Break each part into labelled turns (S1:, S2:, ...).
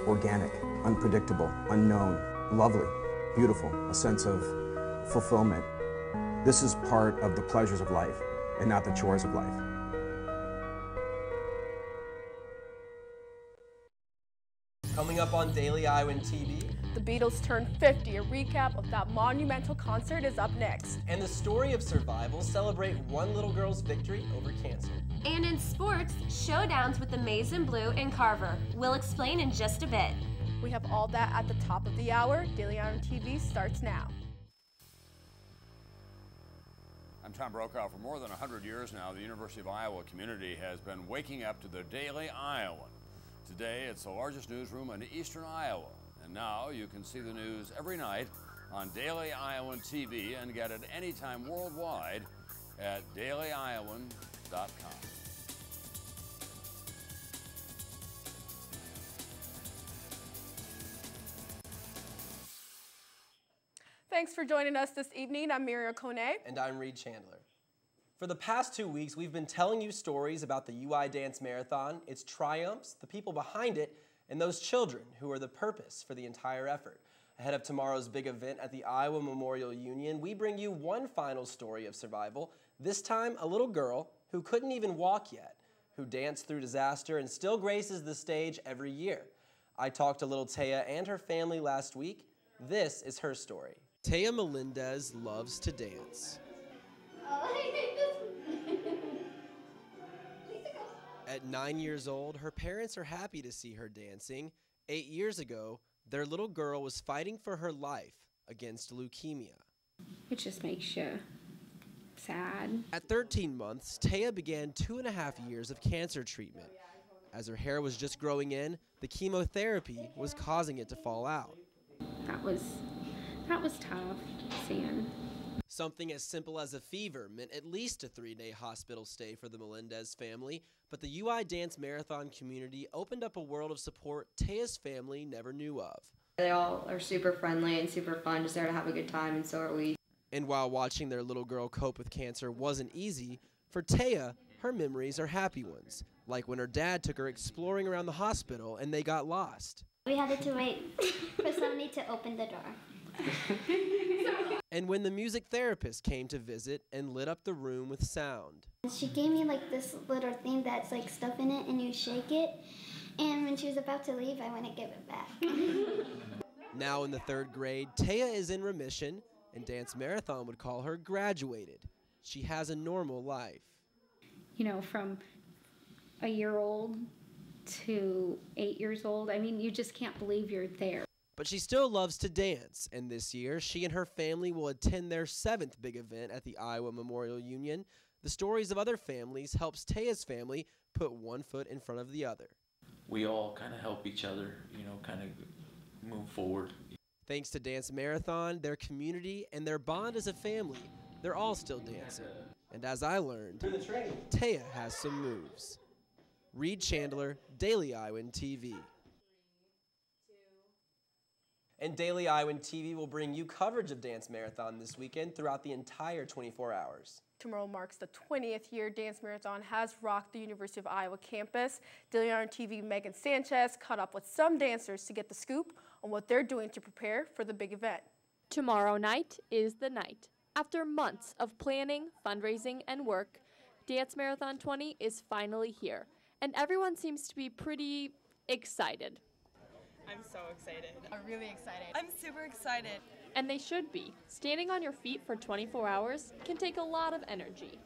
S1: organic, unpredictable, unknown, lovely, beautiful, a sense of fulfillment. This is part of the pleasures of life and not the chores of life.
S2: Coming up on Daily Iowan TV.
S3: The Beatles turned 50. A recap of that monumental concert is up next.
S2: And the story of survival, celebrate one little girl's victory over cancer.
S4: And in sports, showdowns with the Maize and Blue and Carver. We'll explain in just a bit.
S3: We have all that at the top of the hour. Daily Iowan TV starts now.
S5: I'm Tom Brokaw. For more than 100 years now, the University of Iowa community has been waking up to the Daily Iowan. Today, it's the largest newsroom in eastern Iowa. And now you can see the news every night on Daily Iowan TV and get it anytime worldwide at dailyiowan.com.
S3: Thanks for joining us this evening. I'm Miriam Kone.
S2: And I'm Reed Chandler. For the past 2 weeks, we've been telling you stories about the UI Dance Marathon, its triumphs, the people behind it, and those children who are the purpose for the entire effort. Ahead of tomorrow's big event at the Iowa Memorial Union, we bring you one final story of survival, this time a little girl who couldn't even walk yet, who danced through disaster and still graces the stage every year. I talked to little Taya and her family last week. This is her story. Taya Melendez loves to dance. At 9 years old, her parents are happy to see her dancing. 8 years ago, their little girl was fighting for her life against leukemia.
S6: It just makes you sad.
S2: At 13 months, Taya began 2.5 years of cancer treatment. As her hair was just growing in, the chemotherapy was causing it to fall out.
S6: That was tough seeing.
S2: Something as simple as a fever meant at least a 3-day hospital stay for the Melendez family, but the UI Dance Marathon community opened up a world of support Taya's family never knew of.
S7: They all are super friendly and super fun, just there to have a good time, and so are we.
S2: And while watching their little girl cope with cancer wasn't easy, for Taya, her memories are happy ones, like when her dad took her exploring around the hospital and they got lost.
S8: We had to wait for somebody to open the door.
S2: And when the music therapist came to visit and lit up the room with sound.
S8: She gave me like this little thing that's like stuff in it and you shake it. And when she was about to leave, I went to give it back.
S2: Now in the 3rd grade, Taya is in remission, and Dance Marathon would call her graduated. She has a normal life.
S6: You know, from a year old to 8 years old, I mean, you just can't believe you're there.
S2: But she still loves to dance, and this year, she and her family will attend their 7th big event at the Iowa Memorial Union. The stories of other families helps Taya's family put one foot in front of the other.
S9: We all kind of help each other, you know, kind of move forward.
S2: Thanks to Dance Marathon, their community, and their bond as a family, they're all still dancing. And as I learned, Taya has some moves. Reed Chandler, Daily Iowan TV. And Daily Iowan TV will bring you coverage of Dance Marathon this weekend throughout the entire 24 hours.
S3: Tomorrow marks the 20th year Dance Marathon has rocked the University of Iowa campus. Daily Iowan TV Megan Sanchez caught up with some dancers to get the scoop on what they're doing to prepare for the big event.
S10: Tomorrow night is the night. After months of planning, fundraising, and work, Dance Marathon 20 is finally here, and everyone seems to be pretty excited.
S11: I'm so excited. I'm really excited. I'm super excited.
S10: And they should be. Standing on your feet for 24 hours can take a lot of energy.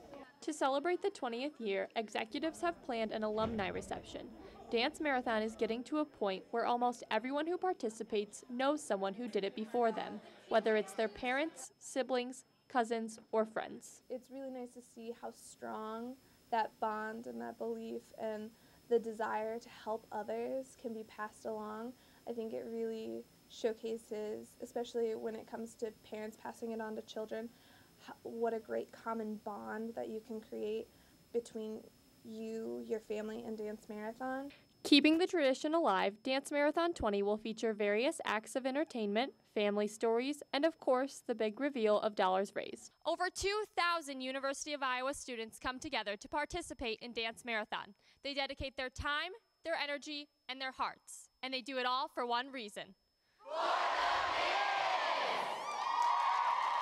S10: To celebrate the 20th year, executives have planned an alumni reception. Dance Marathon is getting to a point where almost everyone who participates knows someone who did it before them, whether it's their parents, siblings, cousins, or friends.
S12: It's really nice to see how strong that bond and that belief and the desire to help others can be passed along. I think it really showcases, especially when it comes to parents passing it on to children, what a great common bond that you can create between you, your family, and Dance Marathon.
S10: Keeping the tradition alive, Dance Marathon 20 will feature various acts of entertainment, family stories, and of course, the big reveal of dollars raised. Over 2,000 University of Iowa students come together to participate in Dance Marathon. They dedicate their time, their energy, and their hearts And they do it all for one reason.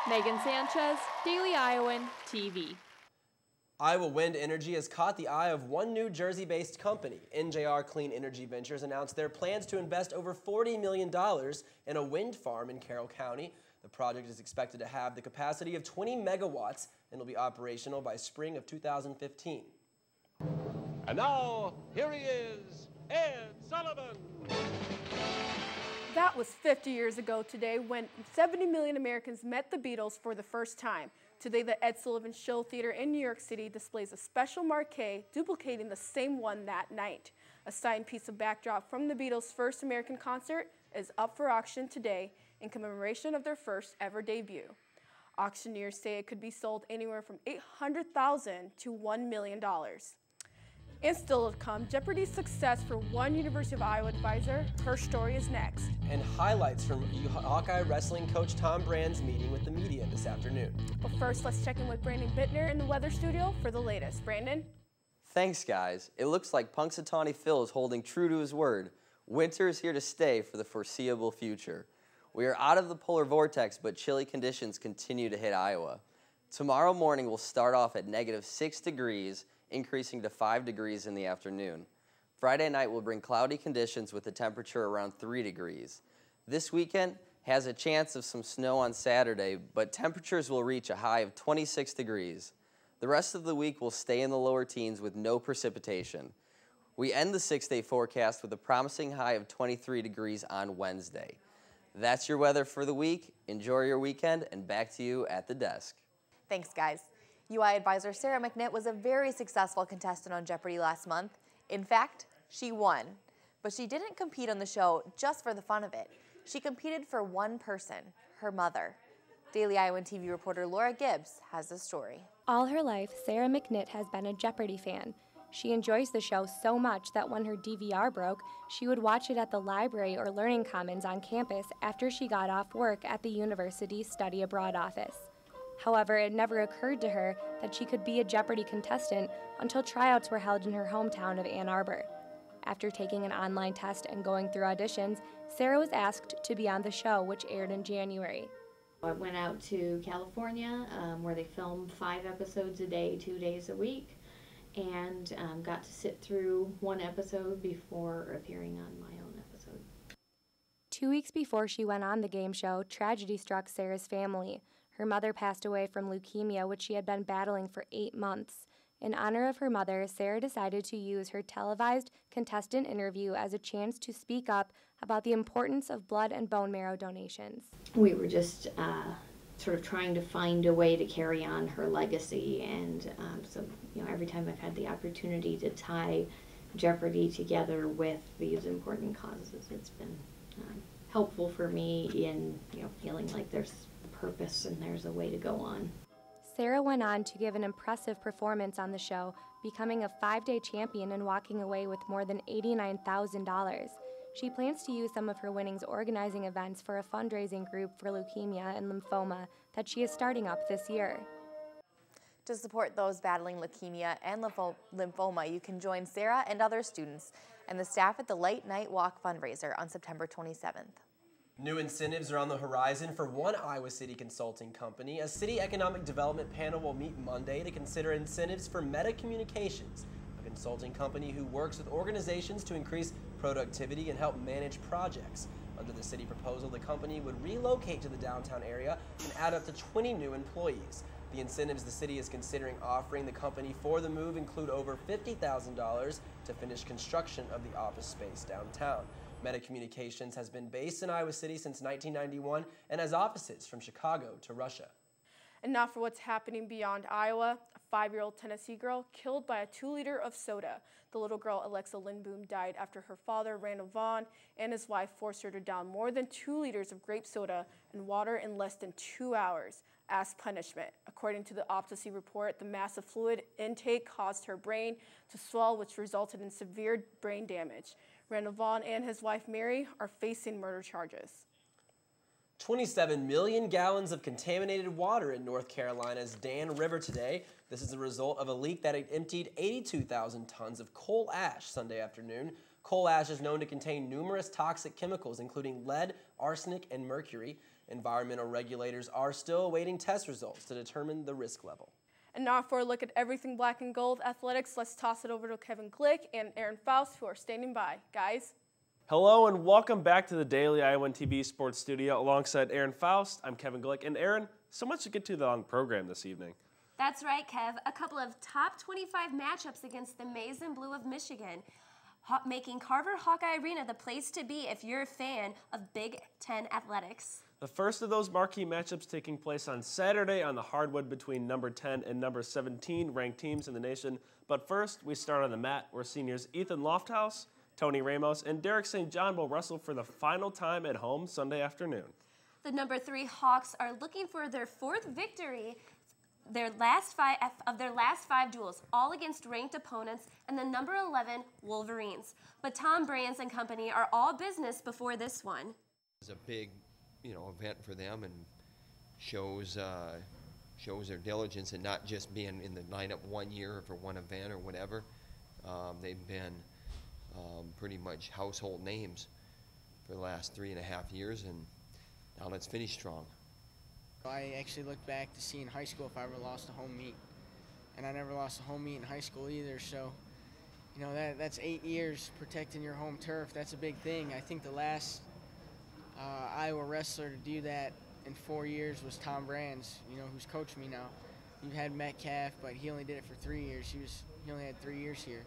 S10: Megan Sanchez, Daily Iowan TV.
S2: Iowa Wind Energy has caught the eye of one New Jersey-based company. NJR Clean Energy Ventures announced their plans to invest over $40 million in a wind farm in Carroll County. The project is expected to have the capacity of 20 megawatts and will be operational by spring of 2015.
S13: And now, here he is, Ed Sullivan.
S3: That was 50 years ago today when 70 million Americans met the Beatles for the first time. Today, the Ed Sullivan Show Theater in New York City displays a special marquee duplicating the same one that night. A signed piece of backdrop from the Beatles' first American concert is up for auction today in commemoration of their first ever debut. Auctioneers say it could be sold anywhere from $800,000 to $1 million. And still to come, Jeopardy's success for one University of Iowa advisor. Her story is next.
S2: And highlights from Hawkeye wrestling coach Tom Brand's meeting with the media this afternoon.
S3: But first, let's check in with Brandon Bittner in the weather studio for the latest. Brandon?
S14: Thanks, guys. It looks like Punxsutawney Phil is holding true to his word. Winter is here to stay for the foreseeable future. We are out of the polar vortex, but chilly conditions continue to hit Iowa. Tomorrow morning will start off at -6 degrees, increasing to 5 degrees in the afternoon. Friday night will bring cloudy conditions with a temperature around 3 degrees. This weekend has a chance of some snow on Saturday, but temperatures will reach a high of 26 degrees. The rest of the week will stay in the lower teens with no precipitation. We end the 6-day forecast with a promising high of 23 degrees on Wednesday. That's your weather for the week. Enjoy your weekend, and back to you at the desk.
S15: Thanks, guys. UI advisor Sarah McNitt was a very successful contestant on Jeopardy last month. In fact, she won. But she didn't compete on the show just for the fun of it. She competed for one person, her mother. Daily Iowan TV reporter Laura Gibbs has the story.
S16: All her life, Sarah McNitt has been a Jeopardy fan. She enjoys the show so much that when her DVR broke, she would watch it at the library or Learning Commons on campus after she got off work at the university's study abroad office. However, it never occurred to her that she could be a Jeopardy contestant until tryouts were held in her hometown of Ann Arbor. After taking an online test and going through auditions, Sarah was asked to be on the show, which aired in January.
S17: I went out to California, where they film 5 episodes a day, 2 days a week, and got to sit through one episode before appearing on my own episode.
S16: 2 weeks before she went on the game show, tragedy struck Sarah's family. Her mother passed away from leukemia, which she had been battling for 8 months. In honor of her mother, Sarah decided to use her televised contestant interview as a chance to speak up about the importance of blood and bone marrow donations.
S17: We were just sort of trying to find a way to carry on her legacy, and so every time I've had the opportunity to tie Jeopardy together with these important causes, it's been helpful for me in feeling like there's purpose and there's a way to go on.
S16: Sarah went on to give an impressive performance on the show, becoming a 5-day champion and walking away with more than $89,000. She plans to use some of her winnings organizing events for a fundraising group for leukemia and lymphoma that she is starting up this year.
S15: To support those battling leukemia and lymphoma, you can join Sarah and other students and the staff at the Late Night Walk fundraiser on September 27th.
S2: New incentives are on the horizon for one Iowa City consulting company. A city economic development panel will meet Monday to consider incentives for Meta Communications, a consulting company who works with organizations to increase productivity and help manage projects. Under the city proposal, the company would relocate to the downtown area and add up to 20 new employees. The incentives the city is considering offering the company for the move include over $50,000 to finish construction of the office space downtown. Meta Communications has been based in Iowa City since 1991 and has offices from Chicago to Russia.
S3: And now for what's happening beyond Iowa. A 5-year-old Tennessee girl killed by a 2-liter of soda. The little girl, Alexa Lindboom, died after her father, Randall Vaughn, and his wife forced her to down more than 2 liters of grape soda and water in less than 2 hours as punishment. According to the autopsy report, the massive fluid intake caused her brain to swell, which resulted in severe brain damage. Randall Vaughn and his wife, Mary, are facing murder charges.
S2: 27 million gallons of contaminated water in North Carolina's Dan River today. This is the result of a leak that had emptied 82,000 tons of coal ash Sunday afternoon. Coal ash is known to contain numerous toxic chemicals, including lead, arsenic, and mercury. Environmental regulators are still awaiting test results to determine the risk level.
S3: And now for a look at everything black and gold athletics, let's toss it over to Kevin Glick and Aaron Faust, who are standing by. Guys?
S18: Hello and welcome back to the Daily Iowan TV Sports Studio. Alongside Aaron Faust, I'm Kevin Glick. And Aaron, so much to get to on the program this evening.
S4: That's right, Kev. A couple of top 25 matchups against the Maize and Blue of Michigan, making Carver Hawkeye Arena the place to be if you're a fan of Big Ten athletics.
S18: The first of those marquee matchups taking place on Saturday on the hardwood between number 10 and number 17 ranked teams in the nation. But first, we start on the mat where seniors Ethan Lofthouse, Tony Ramos, and Derek St. John will wrestle for the final time at home Sunday afternoon.
S4: The number 3 Hawks are looking for their 4th victory of their last 5 duels, all against ranked opponents, and the number 11 Wolverines. But Tom Brands and company are all business before this one.
S19: It's a big event for them, and shows their diligence in not just being in the lineup one year for one event or whatever. They've been pretty much household names for the last 3.5 years, and now let's finish strong.
S20: I actually look back to see in high school if I ever lost a home meet, and I never lost a home meet in high school either. So, that's 8 years protecting your home turf. That's a big thing. I think the last Iowa wrestler to do that in 4 years was Tom Brands, who's coached me now. You had Metcalf, but he only did it for 3 years. He only had 3 years here.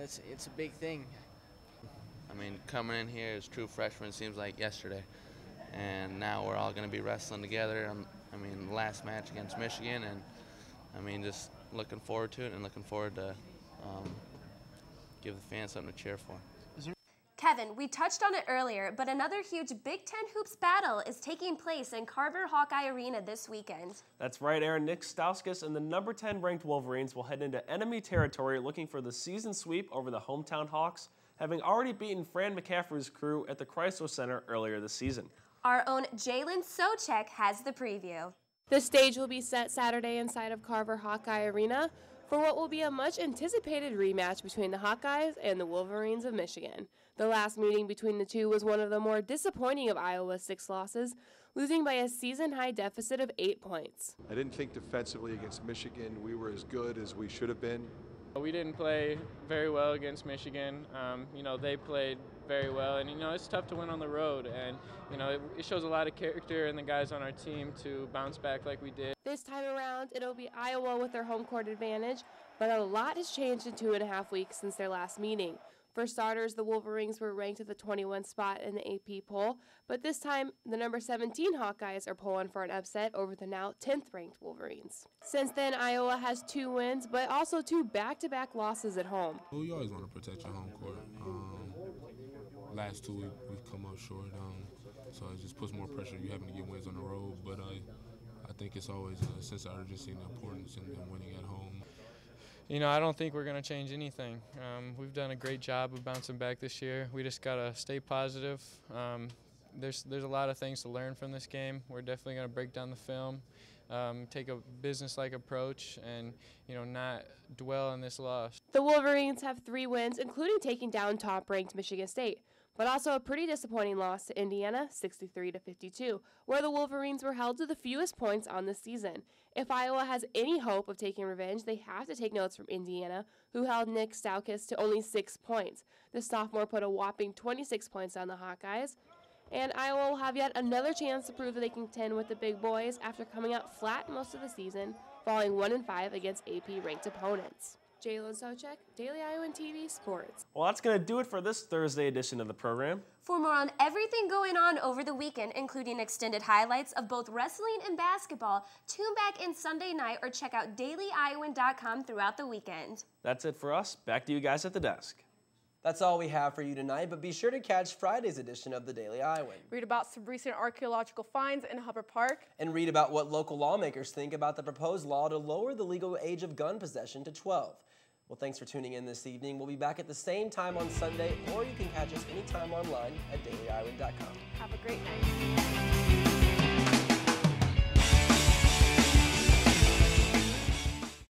S20: It's a big thing.
S21: I mean, coming in here as true freshmen seems like yesterday, and now we're all going to be wrestling together. The last match against Michigan, and just looking forward to it and looking forward to give the fans something to cheer for.
S4: Kevin, we touched on it earlier, but another huge Big Ten hoops battle is taking place in Carver Hawkeye Arena this weekend.
S18: That's right, Aaron. Nick Stauskas and the number 10 ranked Wolverines will head into enemy territory looking for the season sweep over the hometown Hawks, having already beaten Fran McCaffrey's crew at the Chrysler Center earlier this season.
S4: Our own Jalen Socek has the preview.
S10: The stage will be set Saturday inside of Carver Hawkeye Arena for what will be a much anticipated rematch between the Hawkeyes and the Wolverines of Michigan. The last meeting between the two was one of the more disappointing of Iowa's 6 losses, losing by a season-high deficit of 8 points.
S22: I didn't think defensively against Michigan we were as good as we should have been.
S23: We didn't play very well against Michigan. They played very well, and it's tough to win on the road, and it shows a lot of character in the guys on our team to bounce back like we did.
S10: This time around, it'll be Iowa with their home court advantage, but a lot has changed in 2.5 weeks since their last meeting. For starters, the Wolverines were ranked at the 21th spot in the AP poll, but this time the number 17 Hawkeyes are pulling for an upset over the now 10th ranked Wolverines. Since then, Iowa has 2 wins, but also 2 back-to-back losses at home.
S24: Well, you always want to protect your home court. Last 2 we've come up short, so it just puts more pressure you having to get wins on the road, but I think it's always a sense of urgency and the importance in winning at home.
S23: I don't think we're going to change anything. We've done a great job of bouncing back this year. We just got to stay positive. There's a lot of things to learn from this game. We're definitely going to break down the film, take a business-like approach, and not dwell on this loss.
S10: The Wolverines have 3 wins, including taking down top-ranked Michigan State, but also a pretty disappointing loss to Indiana, 63-52, where the Wolverines were held to the fewest points on the season. If Iowa has any hope of taking revenge, they have to take notes from Indiana, who held Nick Stauskas to only 6 points. The sophomore put a whopping 26 points on the Hawkeyes, and Iowa will have yet another chance to prove that they can contend with the big boys after coming out flat most of the season, falling 1-5 against AP-ranked opponents. Jalen Socek, Daily Iowan TV Sports.
S18: Well, that's going to do it for this Thursday edition of the program.
S4: For more on everything going on over the weekend, including extended highlights of both wrestling and basketball, tune back in Sunday night or check out dailyiowan.com throughout the weekend.
S18: That's it for us. Back to you guys at the desk.
S2: That's all we have for you tonight, but be sure to catch Friday's edition of the Daily Iowan.
S3: Read about some recent archaeological finds in Hubbard Park.
S2: And read about what local lawmakers think about the proposed law to lower the legal age of gun possession to 12. Well, thanks for tuning in this evening. We'll be back at the same time on Sunday, or you can catch us anytime online at dailyiowan.com.
S3: Have a great night.